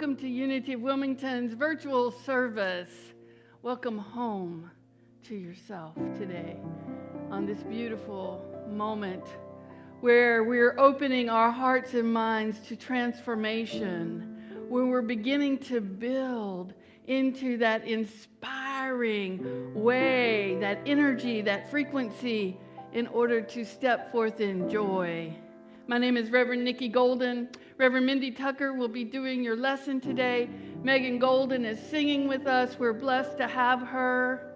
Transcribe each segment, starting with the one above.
welcome to Unity of Wilmington's virtual service. Welcome home to yourself today on this beautiful moment where we're opening our hearts and minds to transformation, where we're beginning to build into that inspiring way, that energy, that frequency in order to step forth in joy. My name is Reverend Mindy Golden. Reverend Mindy Tucker will be doing your lesson today. Meagan Golden is singing with us. We're blessed to have her.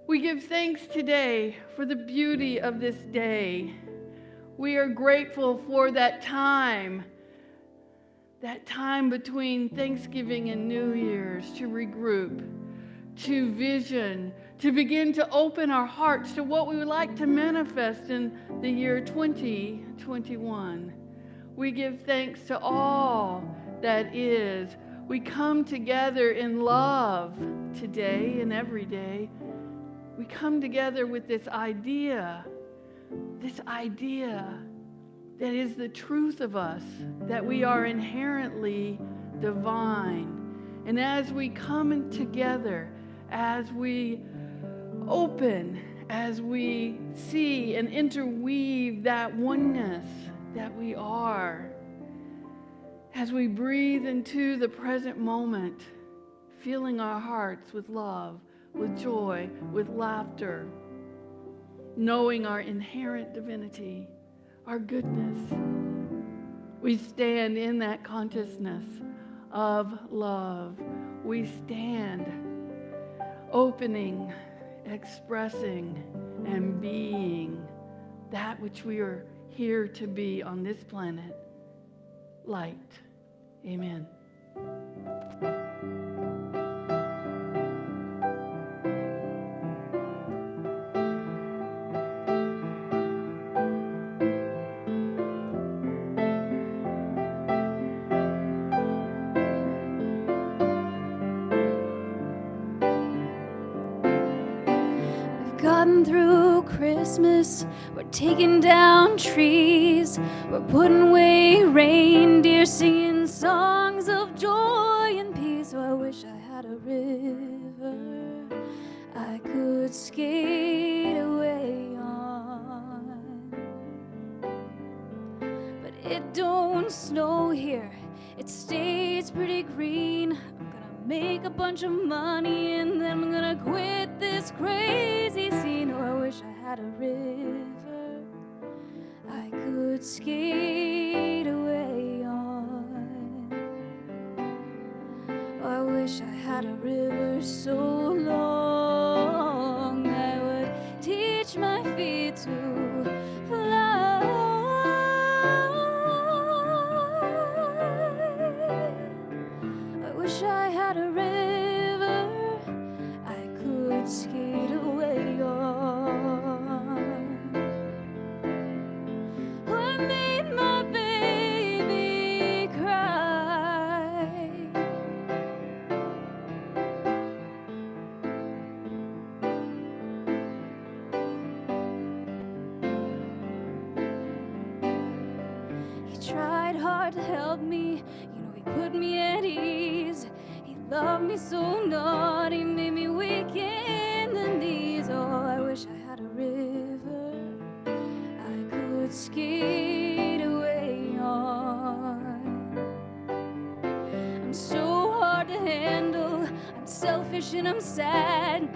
We give thanks today for the beauty of this day. We are grateful for that time between Thanksgiving and New Year's to regroup, to vision, to begin to open our hearts to what we would like to manifest in the year 2021. We give thanks to all that is. We come together in love today and every day. We come together with this idea that is the truth of us, that we are inherently divine. And as we come together, as we open, as we see and interweave that oneness that we are, as we breathe into the present moment, filling our hearts with love, with joy, with laughter, knowing our inherent divinity, our goodness, we stand in that consciousness of love. We stand opening, expressing, and being that which we are here to be on this planet, light. Amen. Gotten through Christmas, we're taking down trees, we're putting away reindeer, singing songs of joy and peace. Oh, I wish I had a river I could skate away on, but it don't snow here, it stays pretty green. Make a bunch of money and then I'm gonna quit this crazy scene. Oh, I wish I had a river I could skate away on. Oh, I wish I had a river so long I would teach my feet to fly. I wish I had a river I could skate away on. Oh, I made my baby cry. He tried hard to help me, he put me at ease. He loved me so naughty, made me weak in the knees. Oh, I wish I had a river I could skate away on. I'm so hard to handle, I'm selfish and I'm sad.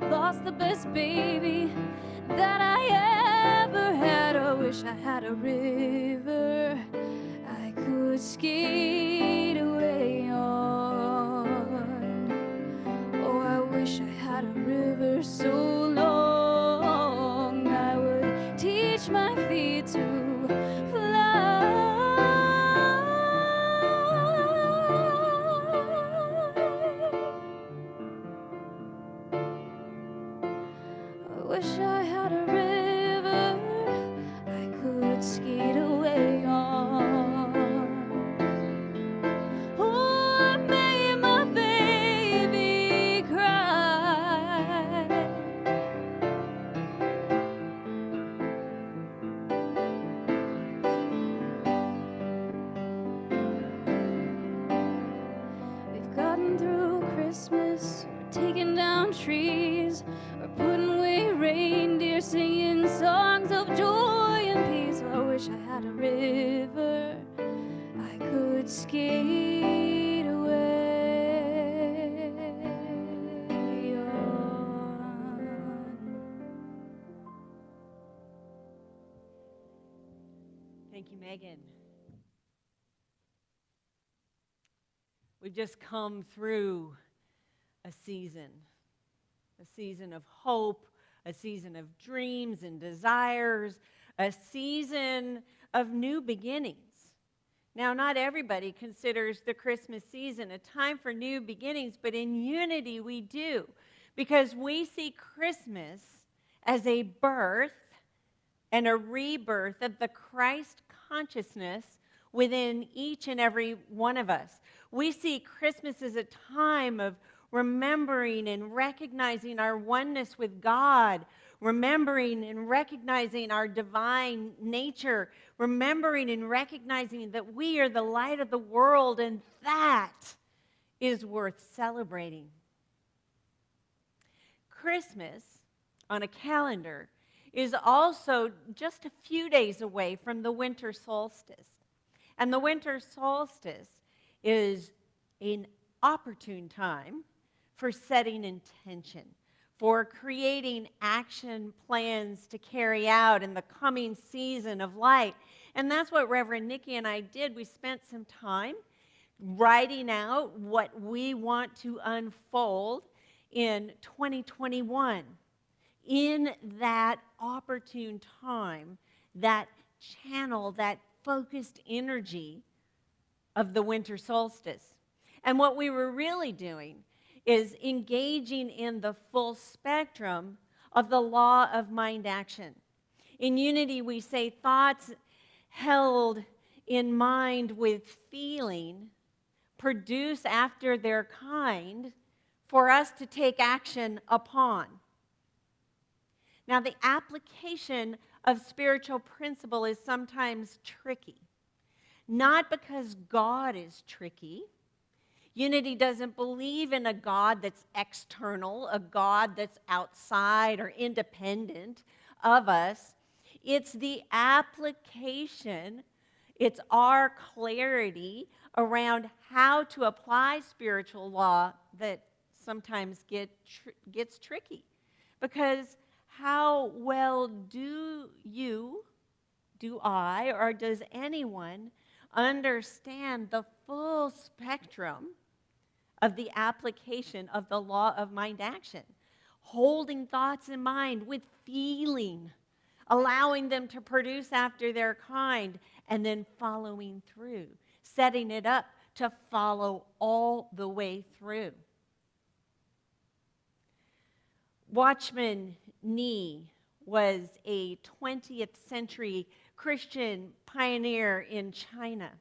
God lost the best baby that I ever had. Oh, I wish I had a river I could skate away on. Oh, I wish I had a river so long I would teach my feet to fly. I wish I had a river I could skate away on. Oh, I made my baby cry. down trees, or putting away reindeer, singing songs of joy and peace. I wish I had a river I could skate away on. Thank you, Megan. We've just come through a season of hope, a season of dreams and desires, a season of new beginnings. Now, not everybody considers the Christmas season a time for new beginnings, but in Unity we do, because we see Christmas as a birth and a rebirth of the Christ consciousness within each and every one of us. We see Christmas as a time of remembering and recognizing our oneness with God, remembering and recognizing our divine nature, remembering and recognizing that we are the light of the world, and that is worth celebrating. Christmas on a calendar is also just a few days away from the winter solstice. And the winter solstice is an opportune time for setting intention, for creating action plans to carry out in the coming season of light. And that's what Reverend Nikki and I did. We spent some time writing out what we want to unfold in 2021. In that opportune time, that channel, that focused energy of the winter solstice. And what we were really doing is engaging in the full spectrum of the law of mind action. In Unity, we say thoughts held in mind with feeling produce after their kind for us to take action upon. Now, the application of spiritual principle is sometimes tricky. Not because God is tricky. Unity doesn't believe in a God that's external, a God that's outside or independent of us. It's the application, it's our clarity around how to apply spiritual law that sometimes gets tricky. Because how well do I, or does anyone understand the full spectrum of the application of the law of mind action? Holding thoughts in mind with feeling, allowing them to produce after their kind, and then following through, setting it up to follow all the way through. Watchman Nee was a 20th century Christian pioneer in China.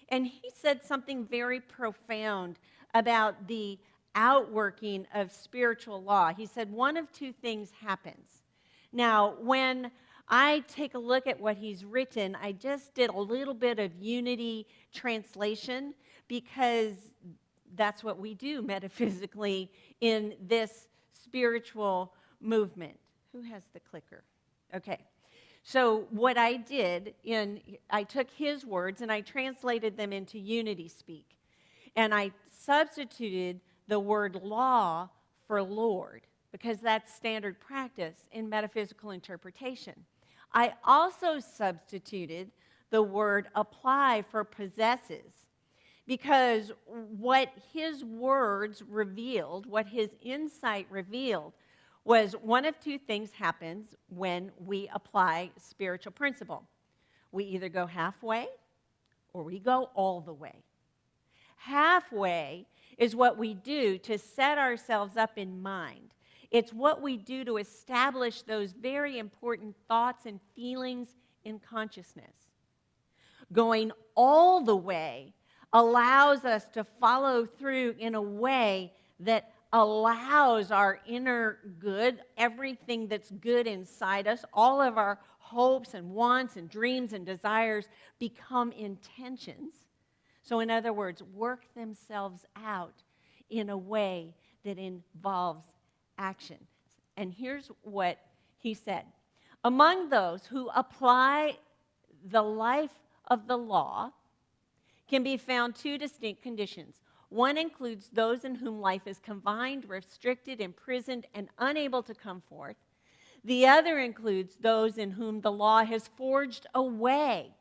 And he said something very profound about the outworking of spiritual law. He said one of two things happens. Now, when I take a look at what he's written, I just did a little bit of Unity translation because that's what we do metaphysically in this spiritual movement. Who has the clicker? Okay. So what I did, I took his words and I translated them into Unity speak. And I substituted the word law for Lord, because that's standard practice in metaphysical interpretation. I also substituted the word apply for possesses, because what his words revealed, what his insight revealed, was one of two things happens when we apply spiritual principle. We either go halfway or we go all the way. Halfway is what we do to set ourselves up in mind. It's what we do to establish those very important thoughts and feelings in consciousness. Going all the way allows us to follow through in a way that allows our inner good, everything that's good inside us, all of our hopes and wants and dreams and desires become intentions. So in other words, work themselves out in a way that involves action. And here's what he said. Among those who apply the life of the law can be found two distinct conditions. One includes those in whom life is confined, restricted, imprisoned, and unable to come forth. The other includes those in whom the law has forged a way,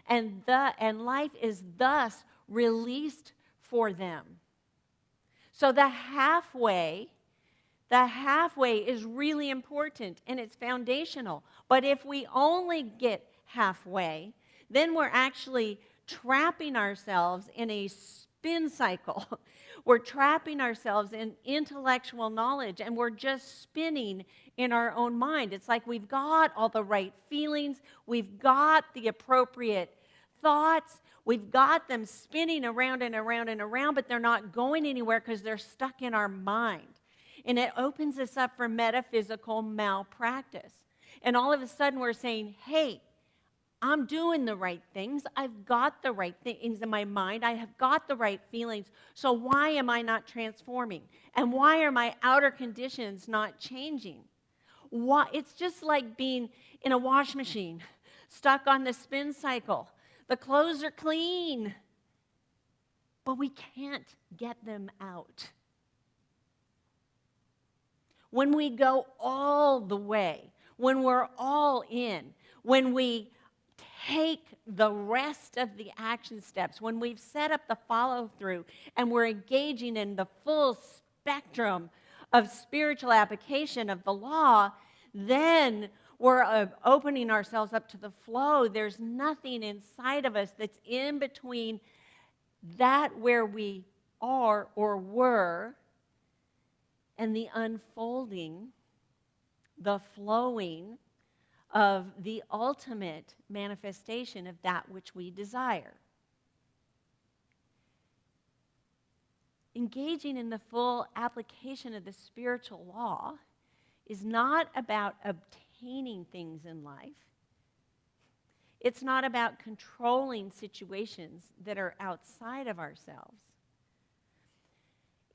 and life is thus released for them. So the halfway is really important, and it's foundational. But if we only get halfway, then we're actually trapping ourselves in a spin cycle. We're trapping ourselves in intellectual knowledge, and we're just spinning in our own mind. It's like we've got all the right feelings, we've got the appropriate thoughts, we've got them spinning around and around and around, but they're not going anywhere because they're stuck in our mind. And it opens us up for metaphysical malpractice. And all of a sudden we're saying, hey, I'm doing the right things. I've got the right things in my mind. I have got the right feelings. So why am I not transforming? And why are my outer conditions not changing? Why? It's just like being in a wash machine, stuck on the spin cycle. The clothes are clean, but we can't get them out. When we go all the way, when we're all in, when we take the rest of the action steps, when we've set up the follow-through and we're engaging in the full spectrum of spiritual application of the law, then we're opening ourselves up to the flow. There's nothing inside of us that's in between that where we are or were and the unfolding, the flowing of the ultimate manifestation of that which we desire. Engaging in the full application of the spiritual law is not about obtaining things in life. It's not about controlling situations that are outside of ourselves.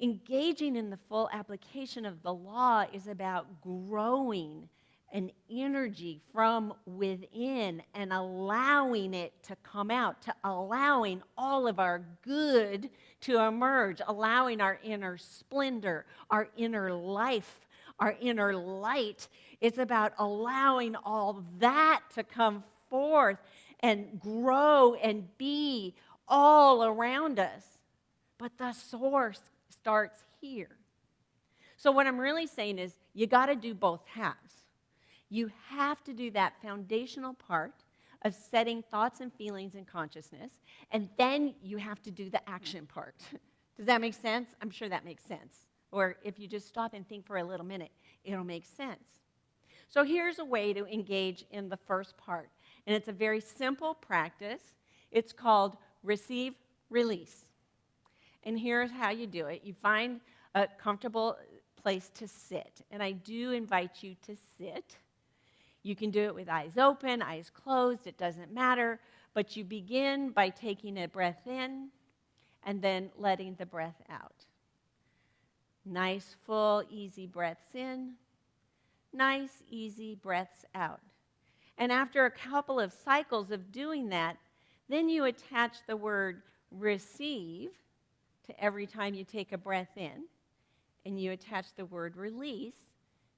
Engaging in the full application of the law is about growing an energy from within and allowing it to come out, to allowing all of our good to emerge, allowing our inner splendor, our inner life, our inner light. It's about allowing all that to come forth and grow and be all around us. But the source starts here. So what I'm really saying is you got to do both halves. You have to do that foundational part of setting thoughts and feelings in consciousness, and then you have to do the action part. Does that make sense? I'm sure that makes sense. Or if you just stop and think for a little minute, it'll make sense. So here's a way to engage in the first part, and it's a very simple practice. It's called receive, release. And here's how you do it. You find a comfortable place to sit, and I do invite you to sit. You can do it with eyes open, eyes closed, it doesn't matter, but you begin by taking a breath in and then letting the breath out. Nice, full, easy breaths in, nice, easy breaths out. And after a couple of cycles of doing that, then you attach the word receive to every time you take a breath in, and you attach the word release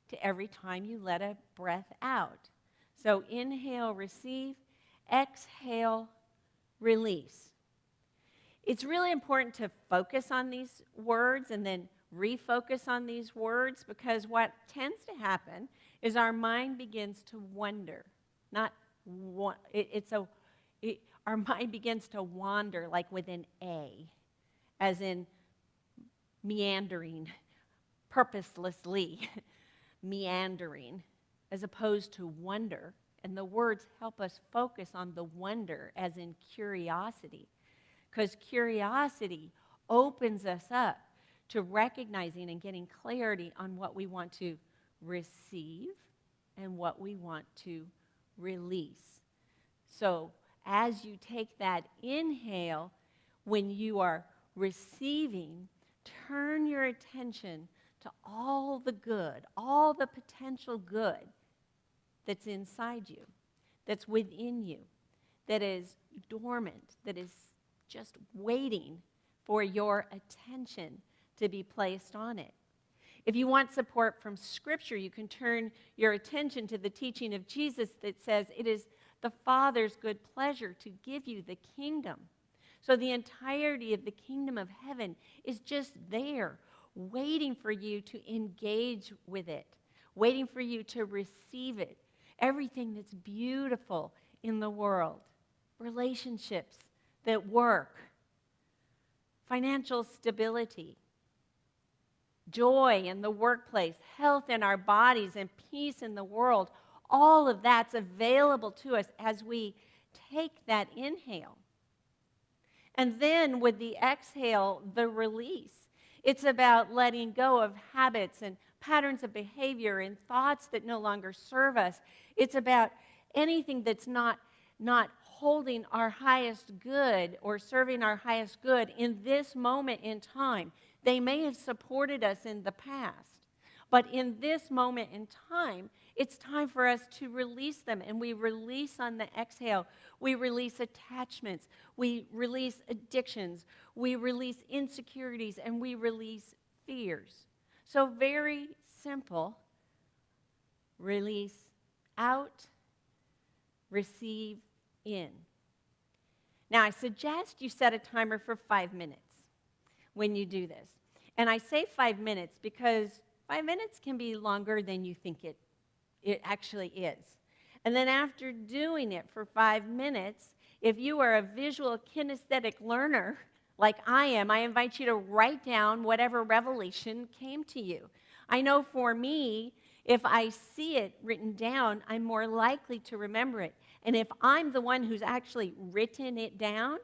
to every time you let a breath out. So inhale, receive, exhale, release. It's really important to focus on these words and then refocus on these words, because what tends to happen is our mind begins to wonder. Our mind begins to wander, like with an A, as in meandering, purposelessly meandering, as opposed to wonder. And the words help us focus on the wonder, as in curiosity, because curiosity opens us up to recognizing and getting clarity on what we want to receive and what we want to release. So as you take that inhale, when you are receiving, turn your attention to all the good, all the potential good that's inside you, that's within you, that is dormant, that is just waiting for your attention to be placed on it. If you want support from Scripture, you can turn your attention to the teaching of Jesus that says it is the Father's good pleasure to give you the kingdom. So the entirety of the kingdom of heaven is just there, waiting for you to engage with it, waiting for you to receive it. Everything that's beautiful in the world, relationships that work, financial stability, joy in the workplace, health in our bodies, and peace in the world, all of that's available to us as we take that inhale. And then with the exhale, the release. It's about letting go of habits and patterns of behavior and thoughts that no longer serve us. It's about anything that's not holding our highest good or serving our highest good in this moment in time. They may have supported us in the past, but in this moment in time, it's time for us to release them, and we release on the exhale. We release attachments, we release addictions, we release insecurities, and we release fears. So very simple. Release out, receive in. Now, I suggest you set a timer for 5 minutes when you do this. And I say 5 minutes because 5 minutes can be longer than you think it actually is. And then after doing it for 5 minutes, if you are a visual kinesthetic learner like I am, I invite you to write down whatever revelation came to you. I know for me, if I see it written down, I'm more likely to remember it. And if I'm the one who's actually written it down,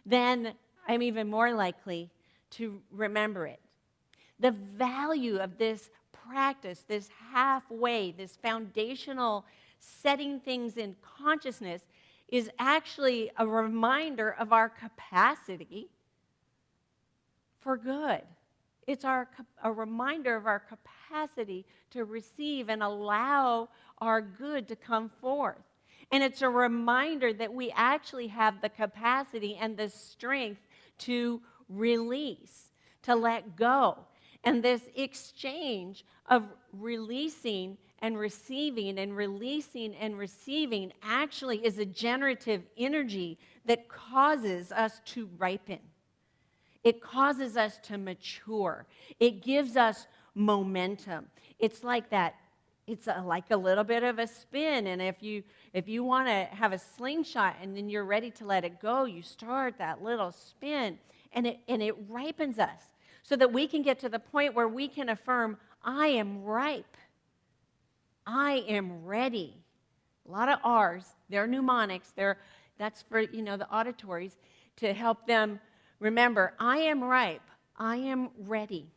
then I'm even more likely to remember it. The value of this practice, this halfway, this foundational setting things in consciousness is actually a reminder of our capacity for good. It's a reminder of our capacity to receive and allow our good to come forth. And it's a reminder that we actually have the capacity and the strength to release, to let go. And this exchange of releasing and receiving and releasing and receiving actually is a generative energy that causes us to ripen. It causes us to mature. It gives us momentum. It's like that. It's like a little bit of a spin. And if you want to have a slingshot and then you're ready to let it go, you start that little spin. And it ripens us so that we can get to the point where we can affirm, I am ripe. I am ready. A lot of R's. They're mnemonics. That's for the auditories to help them remember, I am ripe. I am ready.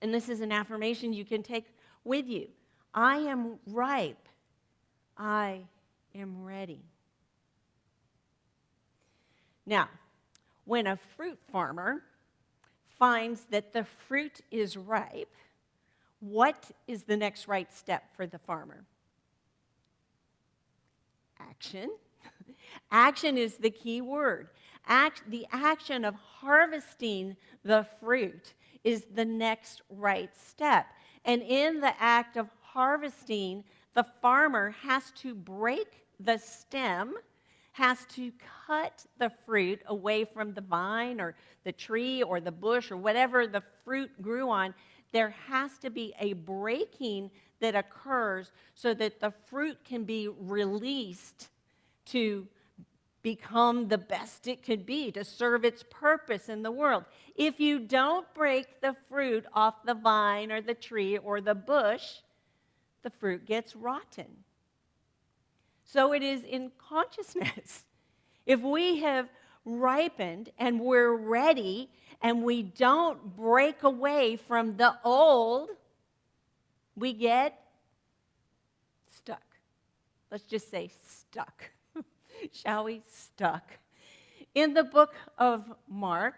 And this is an affirmation you can take with you. I am ripe. I am ready. Now, when a fruit farmer finds that the fruit is ripe, what is the next right step for the farmer? Action. Action is the key word. The action of harvesting the fruit is the next right step. And in the act of harvesting, the farmer has to break the stem, has to cut the fruit away from the vine or the tree or the bush or whatever the fruit grew on. There has to be a breaking that occurs so that the fruit can be released to become the best it could be, to serve its purpose in the world. If you don't break the fruit off the vine or the tree or the bush, the fruit gets rotten. So it is in consciousness. If we have ripened and we're ready and we don't break away from the old, we get stuck. Let's just say stuck. Shall we? Stuck. In the book of Mark,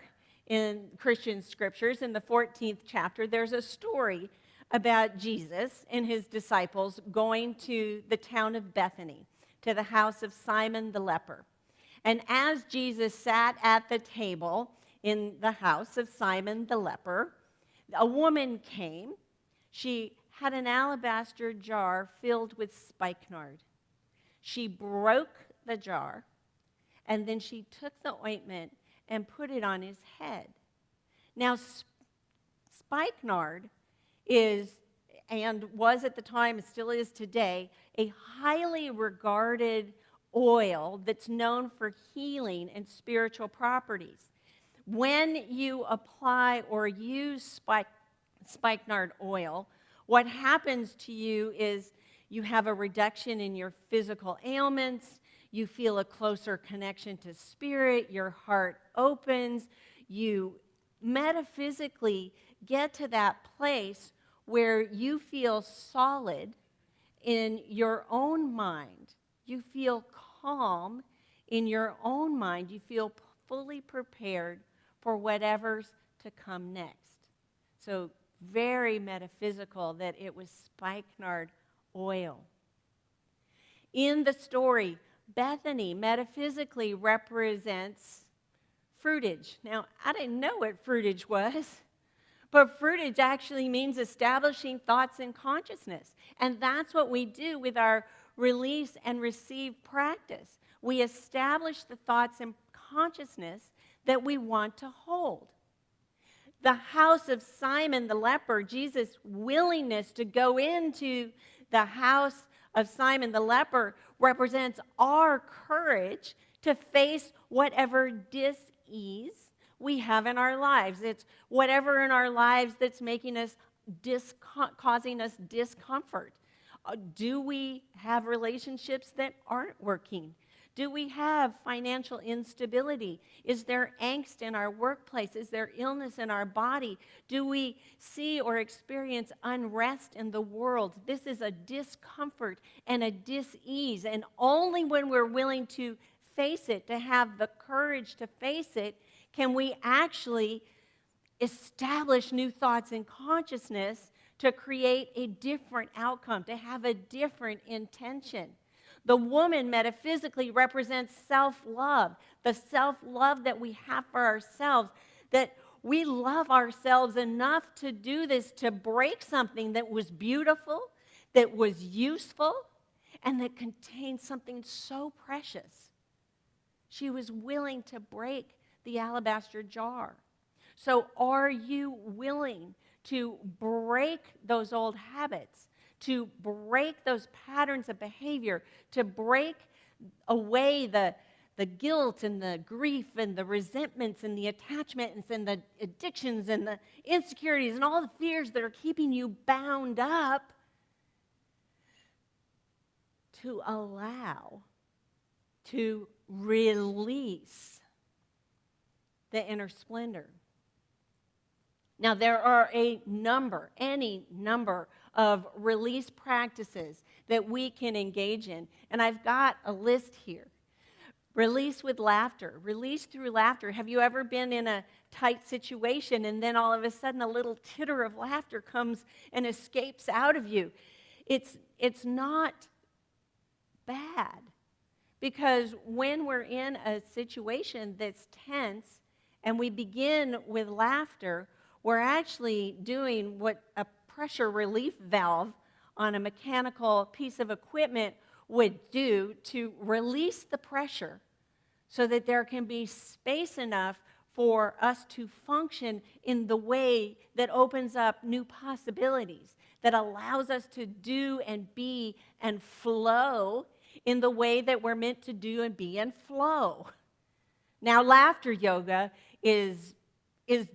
in Christian scriptures, in the 14th chapter, there's a story about Jesus and his disciples going to the town of Bethany, to the house of Simon the leper. And as Jesus sat at the table in the house of Simon the leper, a woman came. She had an alabaster jar filled with spikenard. She broke the jar, and then she took the ointment and put it on his head. Now, spikenard is, and was at the time, and still is today, a highly regarded oil that's known for healing and spiritual properties. When you apply or use spikenard oil, what happens to you is you have a reduction in your physical ailments, you feel a closer connection to spirit, your heart opens, you metaphysically get to that place where you feel solid in your own mind. You feel calm in your own mind. You feel fully prepared for whatever's to come next. So very metaphysical that it was spikenard oil. In the story, Bethany metaphysically represents fruitage. Now, I didn't know what fruitage was, but fruitage actually means establishing thoughts and consciousness. And that's what we do with our release and receive practice. We establish the thoughts and consciousness that we want to hold. The house of Simon the leper, Jesus' willingness to go into the house of Simon the leper represents our courage to face whatever dis-ease we have in our lives. It's whatever in our lives that's making us causing us discomfort. Do we have relationships that aren't working? Do we have financial instability? Is there angst in our workplace? Is there illness in our body? Do we see or experience unrest in the world? This is a discomfort and a dis-ease, and only when we're willing to face it, to have the courage to face it, can we actually establish new thoughts and consciousness to create a different outcome, to have a different intention. The woman metaphysically represents self-love, the self-love that we have for ourselves, that we love ourselves enough to do this, to break something that was beautiful, that was useful, and that contained something so precious. She was willing to break the alabaster jar. So are you willing to break those old habits, to break those patterns of behavior, to break away the guilt and the grief and the resentments and the attachments and the addictions and the insecurities and all the fears that are keeping you bound up, to allow, to release the inner splendor? Now, there are any number of release practices that we can engage in. And I've got a list here. Release with laughter. Release through laughter. Have you ever been in a tight situation and then all of a sudden a little titter of laughter comes and escapes out of you? It's not bad. Because when we're in a situation that's tense and we begin with laughter, we're actually doing what a pressure relief valve on a mechanical piece of equipment would do to release the pressure so that there can be space enough for us to function in the way that opens up new possibilities, that allows us to do and be and flow in the way that we're meant to do and be and flow. Now, laughter yoga is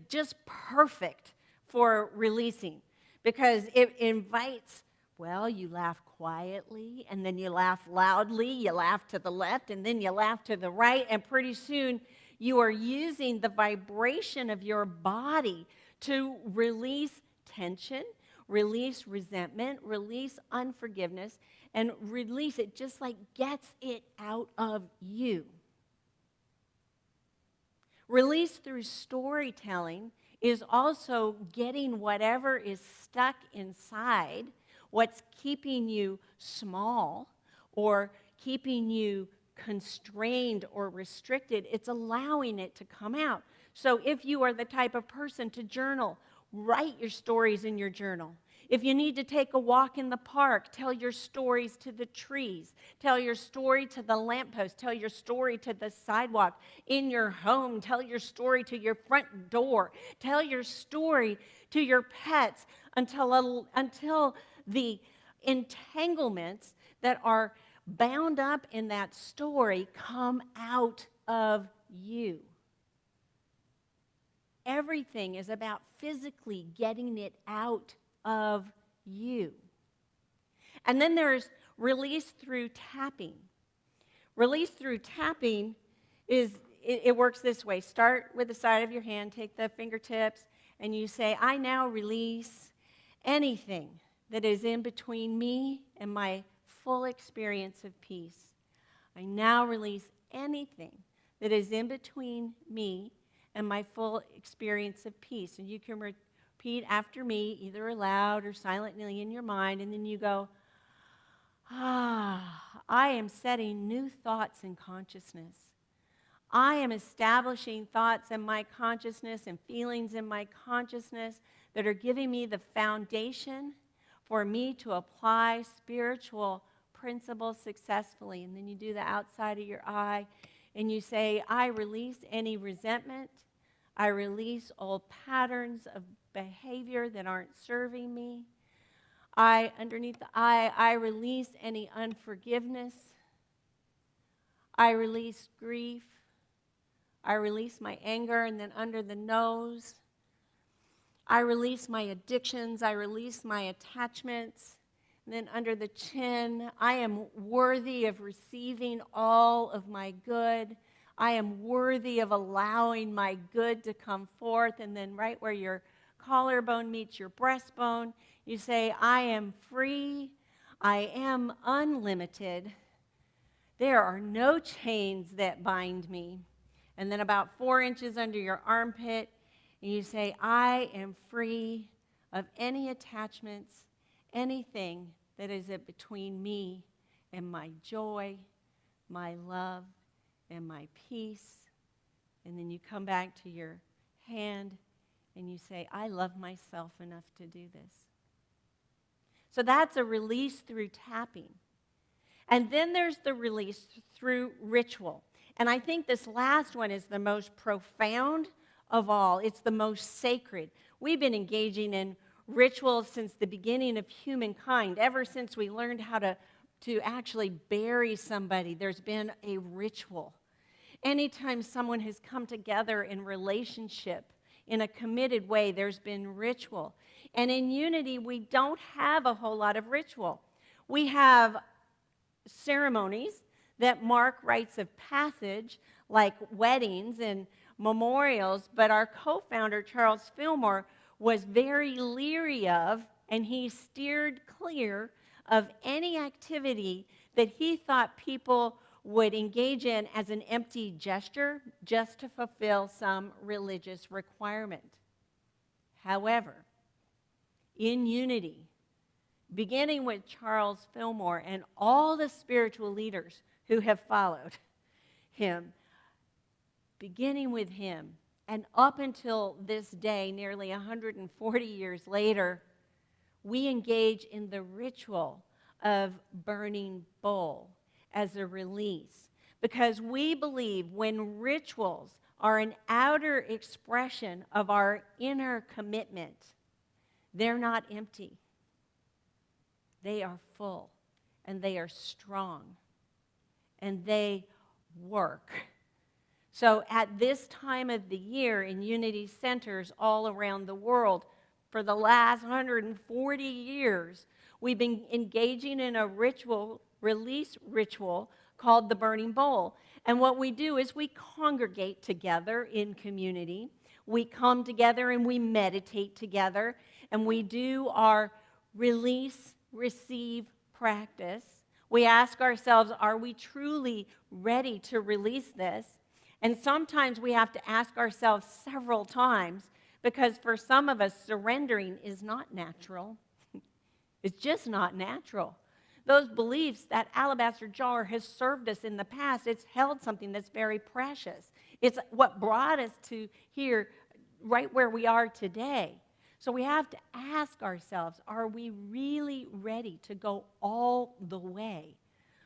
just perfect for releasing because it invites, well, you laugh quietly and then you laugh loudly, you laugh to the left and then you laugh to the right, and pretty soon you are using the vibration of your body to release tension, release resentment, release unforgiveness, and release it, just like gets it out of you. Release through storytelling is also getting whatever is stuck inside, what's keeping you small or keeping you constrained or restricted. It's allowing it to come out. So if you are the type of person to journal, write your stories in your journal. If you need to take a walk in the park, tell your stories to the trees. Tell your story to the lamppost. Tell your story to the sidewalk. In your home, tell your story to your front door. Tell your story to your pets until the entanglements that are bound up in that story come out of you. Everything is about physically getting it out of you. And then there's release through tapping. Release through tapping it works this way. Start with the side of your hand, take the fingertips, and you say, I now release anything that is in between me and my full experience of peace. I now release anything that is in between me and my full experience of peace. And you can repeat after me, either aloud or silently in your mind, and then you go, I am setting new thoughts in consciousness. I am establishing thoughts in my consciousness and feelings in my consciousness that are giving me the foundation for me to apply spiritual principles successfully. And then you do the outside of your eye, and you say, I release any resentment. I release old patterns of behavior that aren't serving me. Underneath the eye, I release any unforgiveness. I release grief. I release my anger. And then under the nose, I release my addictions. I release my attachments. And then under the chin, I am worthy of receiving all of my good. I am worthy of allowing my good to come forth. And then right where your collarbone meets your breastbone, you say, I am free. I am unlimited. There are no chains that bind me. And then about 4 inches under your armpit, and you say, I am free of any attachments, anything that is between me and my joy, my love, and my peace. And then you come back to your hand and you say, I love myself enough to do this. So that's a release through tapping. And then there's the release through ritual. And I think this last one is the most profound of all. It's the most sacred. We've been engaging in rituals since the beginning of humankind. Ever since we learned how to actually bury somebody, there's been a ritual. Anytime someone has come together in relationship in a committed way, there's been ritual. And in unity, we don't have a whole lot of ritual. We have ceremonies that mark rites of passage, like weddings and memorials, but our co-founder, Charles Fillmore, was very leery of, and he steered clear of any activity that he thought people would engage in as an empty gesture just to fulfill some religious requirement. However, in unity, beginning with Charles Fillmore and all the spiritual leaders who have followed him, beginning with him, and up until this day, nearly 140 years later, we engage in the ritual of burning bowl as a release. Because we believe when rituals are an outer expression of our inner commitment, they're not empty. They are full, and they are strong, and they work. So at this time of the year in Unity Centers all around the world, for the last 140 years, we've been engaging in a release ritual called the Burning Bowl. And what we do is we congregate together in community. We come together and we meditate together, and we do our release, receive practice. We ask ourselves, are we truly ready to release this? And sometimes we have to ask ourselves several times, because for some of us, surrendering is not natural. It's just not natural. Those beliefs, that alabaster jar has served us in the past. It's held something that's very precious. It's what brought us to here, right where we are today. So we have to ask ourselves, are we really ready to go all the way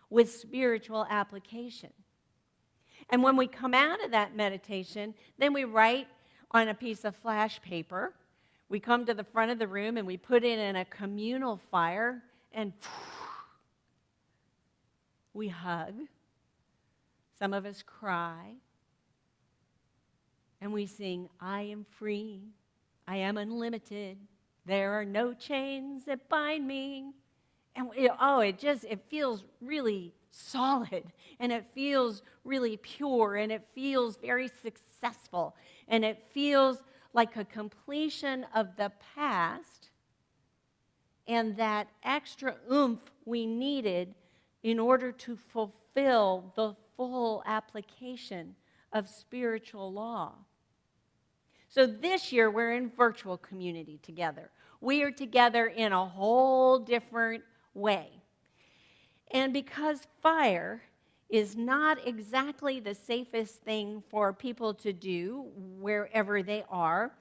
with spiritual application? And when we come out of that meditation, then we write on a piece of flash paper. We come to the front of the room and we put it in a communal fire, and we hug. Some of us cry. And we sing, I am free. I am unlimited. There are no chains that bind me. And it feels really solid, and it feels really pure, and it feels very successful, and it feels like a completion of the past and that extra oomph we needed in order to fulfill the full application of spiritual law. So this year, we're in virtual community together. We are together in a whole different way. And because fire is not exactly the safest thing for people to do wherever they are,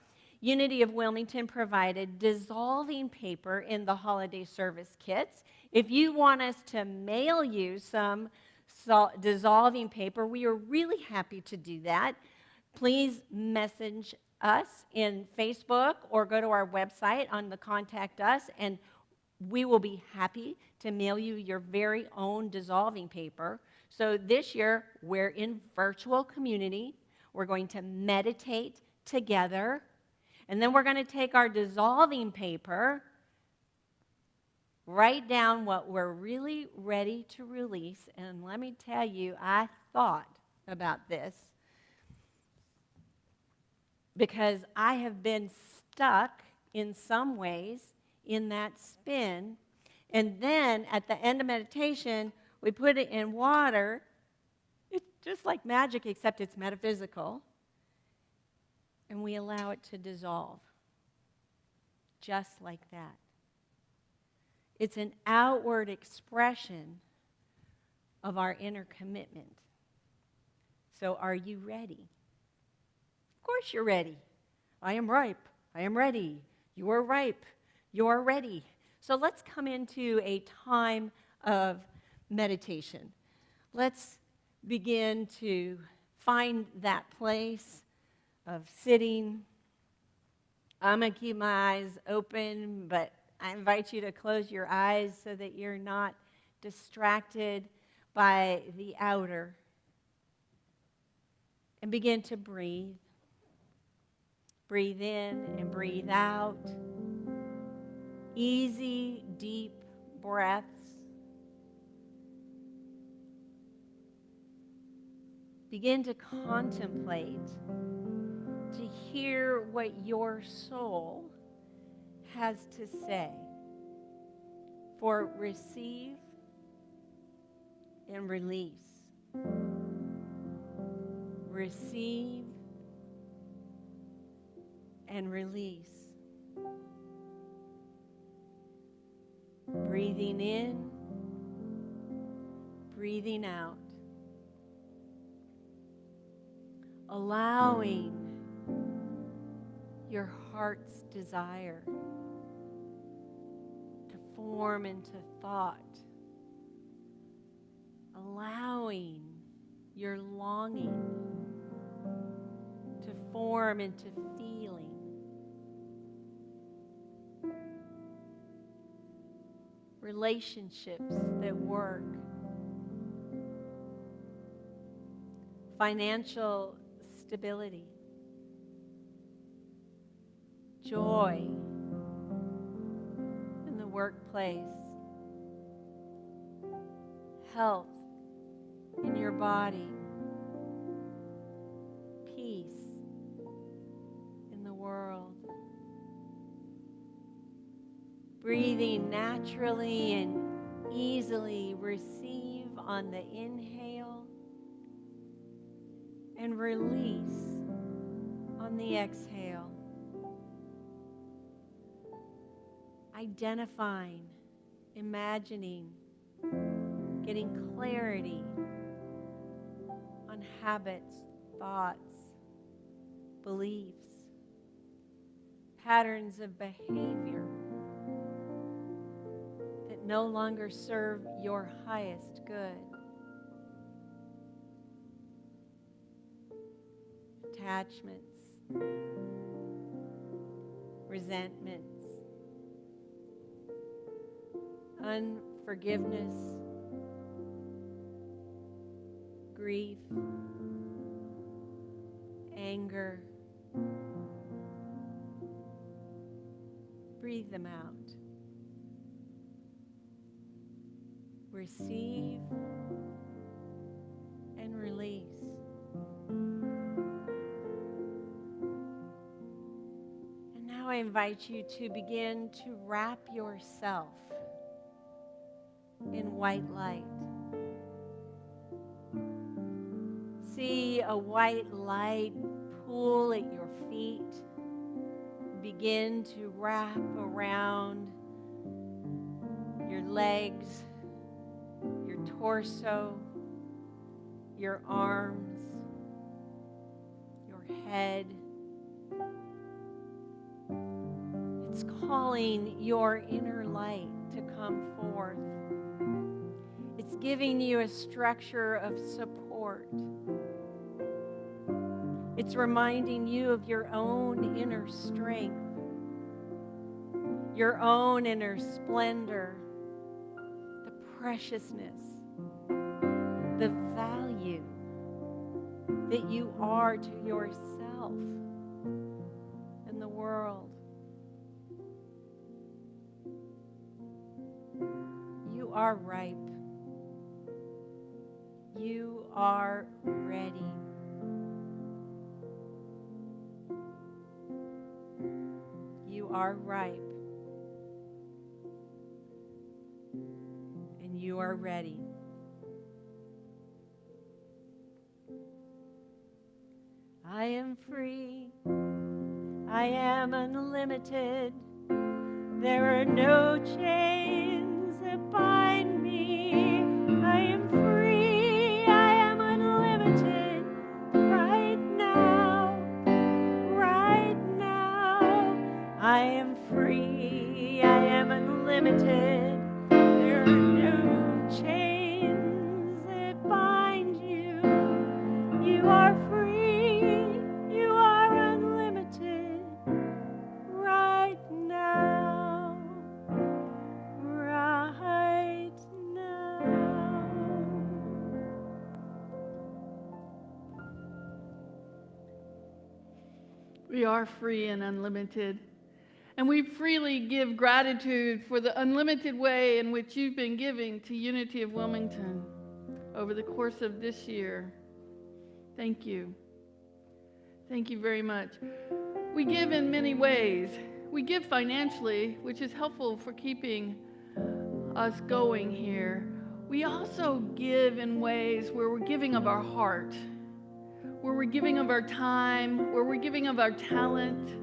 Unity of Wilmington provided dissolving paper in the holiday service kits. If you want us to mail you some dissolving paper, we are really happy to do that. Please message us in Facebook or go to our website on the Contact Us, and we will be happy to mail you your very own dissolving paper. So this year, we're in virtual community. We're going to meditate together. And then we're going to take our dissolving paper, write down what we're really ready to release. And let me tell you, I thought about this because I have been stuck in some ways in that spin. And then at the end of meditation, we put it in water. It's just like magic, except it's metaphysical. And we allow it to dissolve. Just like that. It's an outward expression of our inner commitment. So are you ready? Of course you're ready. I am ripe. I am ready. You are ripe. You are ready. So let's come into a time of meditation. Let's begin to find that place of sitting. I'm going to keep my eyes open, but I invite you to close your eyes so that you're not distracted by the outer. And begin to breathe. Breathe in and breathe out. Easy, deep breaths. Begin to contemplate, to hear what your soul has to say. For receive and release. Receive and release. Breathing in, breathing out. Allowing your heart's desire to form into thought. Allowing your longing to form into feeling. Relationships that work. Financial stability. Joy in the workplace. Health in your body. Peace in the world. Breathing naturally and easily, receive on the inhale and release on the exhale. Identifying, imagining, getting clarity on habits, thoughts, beliefs, patterns of behavior that no longer serve your highest good. Attachments, resentments, unforgiveness, grief, anger. Breathe them out. Receive and release. And now I invite you to begin to wrap yourself in white light. See a white light pool at your feet. Begin to wrap around your legs, your torso, your arms, your head. It's calling your inner light to come forth. It's giving you a structure of support. It's reminding you of your own inner strength, your own inner splendor, the preciousness, the value that you are to yourself and the world. You are ripe. You are ready. You are ripe. And you are ready. I am free. I am unlimited. There are no chains that bind me. I am free. I am unlimited. Right now. Right now. I am free. I am unlimited. There are no chains that bind you. You are free. You are unlimited. Right now. Right now. We are free and unlimited. And we freely give gratitude for the unlimited way in which you've been giving to Unity of Wilmington over the course of this year. Thank you. Thank you very much. We give in many ways. We give financially, which is helpful for keeping us going here. We also give in ways where we're giving of our heart, where we're giving of our time, where we're giving of our talent.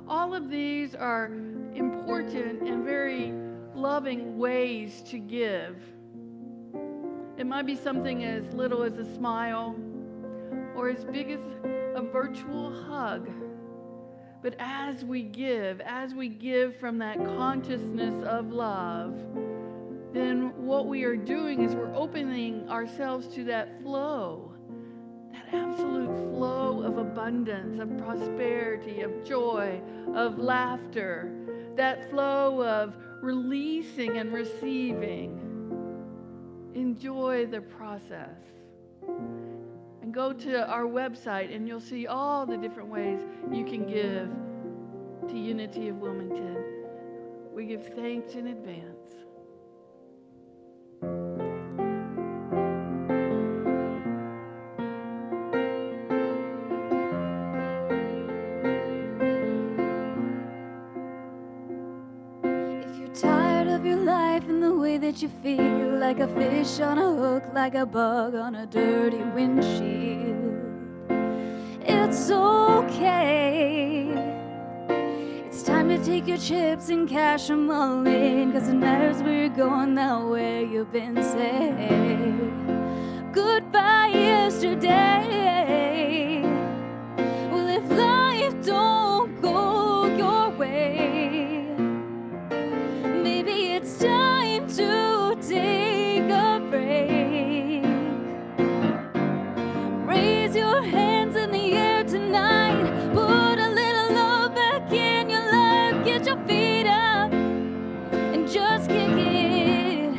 All of these are important and very loving ways to give. It might be something as little as a smile or as big as a virtual hug. But as we give from that consciousness of love, then what we are doing is we're opening ourselves to that flow, that absolute flow of abundance, of prosperity, of joy, of laughter, that flow of releasing and receiving. Enjoy the process. And go to our website and you'll see all the different ways you can give to Unity of Wilmington. We give thanks in advance. That you feel like a fish on a hook, like a bug on a dirty windshield. that's okay. It's time to take your chips and cash them all in, 'cause tonight as we're going that way, you've been saved. Goodbye yesterday. Well, if life don't go your way, maybe it's time to take a break. Raise your hands in the air tonight. Put a little love back in your life. Get your feet up and just kick it.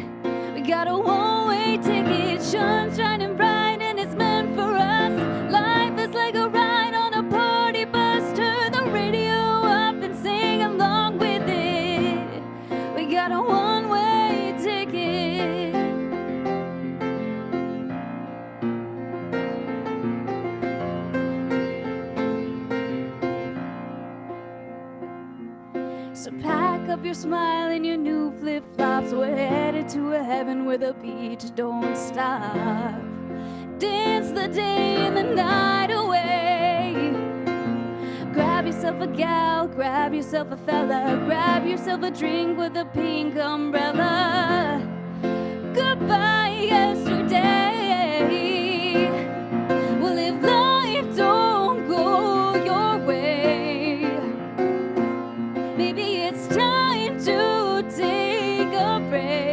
We got a one-way ticket, sun shining bright, and it's meant for us. Life is like a ride on a party bus. Turn the radio up and sing along with it. We got a one-way ticket. So pack up your smile and your new flip-flops. We're headed to a heaven where the beach don't stop. Dance the day and the night away. Grab yourself a gal, grab yourself a fella, grab yourself a drink with a pink umbrella. Goodbye yesterday. Well, if life don't go your way, maybe it's time to take a break.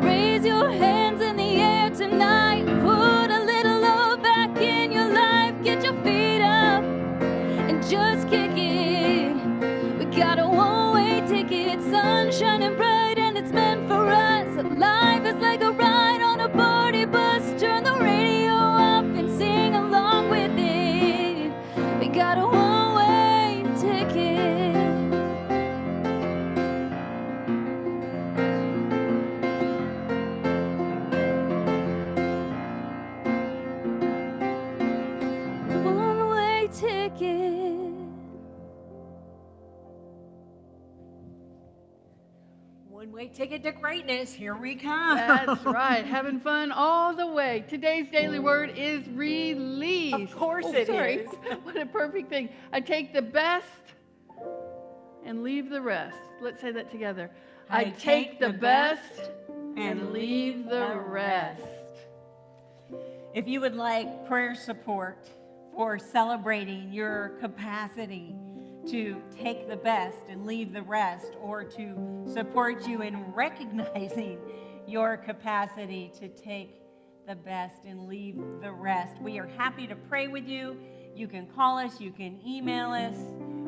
Raise your hands in the air tonight. Put a little love back in your life. Get your feet up and just kick it. We got a one-way ticket, sun shining bright, and it's meant for us. Life is like a ride on a party bus. Turn the radio up and sing along with it. We got a one-way ticket. One-way ticket. One-way ticket to greatness. Here we come. That's right. Having fun all the way. Today's daily word is release. Of course it is. What a perfect thing. I take the best and leave the rest. Let's say that together. I take the best and leave the rest. If you would like prayer support for celebrating your capacity to take the best and leave the rest, or to support you in recognizing your capacity to take the best and leave the rest, we are happy to pray with you. You can call us, you can email us,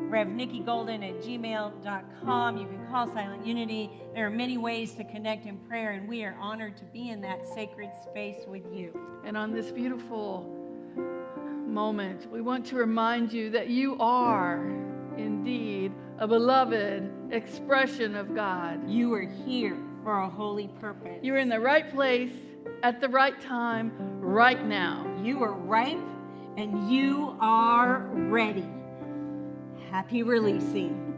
revnikkigolden@gmail.com. You can call Silent Unity. There are many ways to connect in prayer, and we are honored to be in that sacred space with you. And on this beautiful moment, we want to remind you that you are indeed a beloved expression of God. You are here for a holy purpose. You're in the right place at the right time right now. You are ripe and you are ready. Happy releasing.